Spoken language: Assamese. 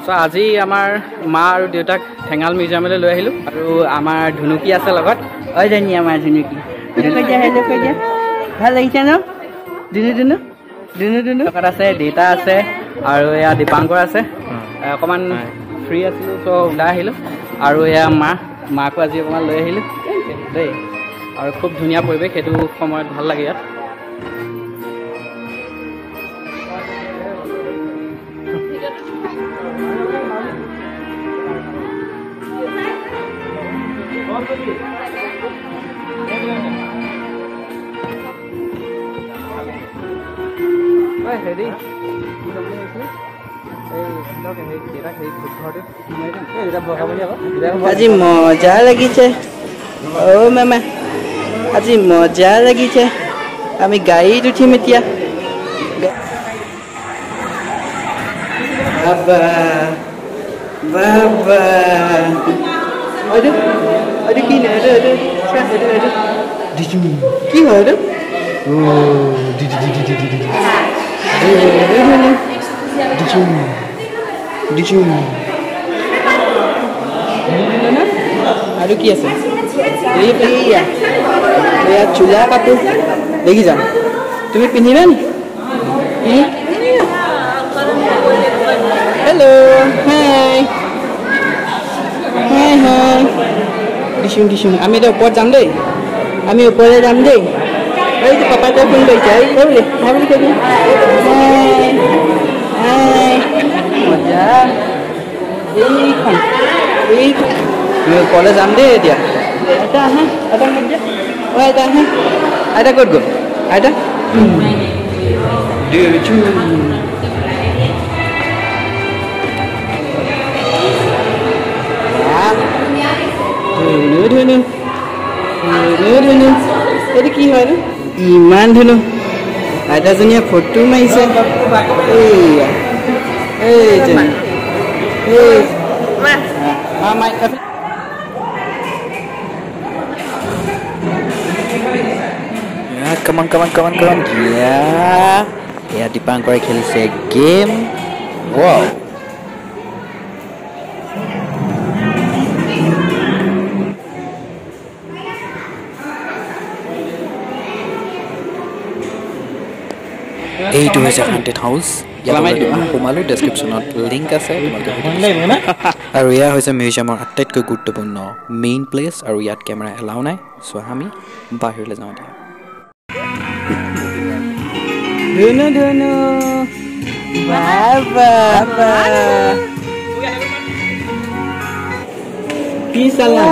So আজি আমাৰ মা আৰু দেউতাক ঠেঙাল মিউজিয়ামলৈ লৈ আহিলোঁ আৰু আমাৰ ধুনুকি আছে লগত ঐ জানি আমাৰ ধুনুকি ভাল লাগিছে ন ধুনু ধুনু ধুনু ধুনু লগত আছে দেউতা আছে আৰু এয়া দীপাংকৰ আছে অকণমান ফ্ৰী আছিলোঁ চ' ওলাই আহিলোঁ আৰু এয়া মাকো আজি অকণমান লৈ আহিলোঁ দেই আৰু খুব ধুনীয়া পৰিৱেশ সেইটো সময়ত ভাল লাগে ইয়াত আজি মজা লাগিছে ও মামা আজি মজা লাগিছে আমি গাড়ীত উঠিম এতিয়া বাবা বাবা আরে কি না কি হয় রে ও আৰু কি আছে এই চুলা কাপোৰ দেখি যাম তুমি পিন্ধিবা নি হেল্ল' হাই হাই হাই দিছোঁ আমি এতিয়া ওপৰত যাম দেই আমি ওপৰলৈ যাম দেই এইটো পাপাই ফোন কৰিছে এই বুলি হাই বুলি কৈ মজা এইখন আমি ওপৰলৈ যাম দেই এতিয়া আইতা আহা আইতা ক'ত দিয়া অ' আইতা আহা আইতা ক'ত গ'ল আইতা ধুনু এইটো কি হয় ইমান ধুনু আইতাজনীয়ে ফটো মাৰিছে Come on. Ya, Dipangkore খেলিছে গেম wow এইটো হৈছে হান্টেড হাউচ সোমালো ডেছক্ৰিপশ্যনত লিংক আছে আৰু এয়া হৈছে মিউজিয়ামৰ আটাইতকৈ গুৰুত্বপূৰ্ণ মেইন প্লেচ আৰু ইয়াত কেমেৰা এলাও নাই চ' আমি বাহিৰলৈ যাওঁ এতিয়া ধুনু বাবা কি চালা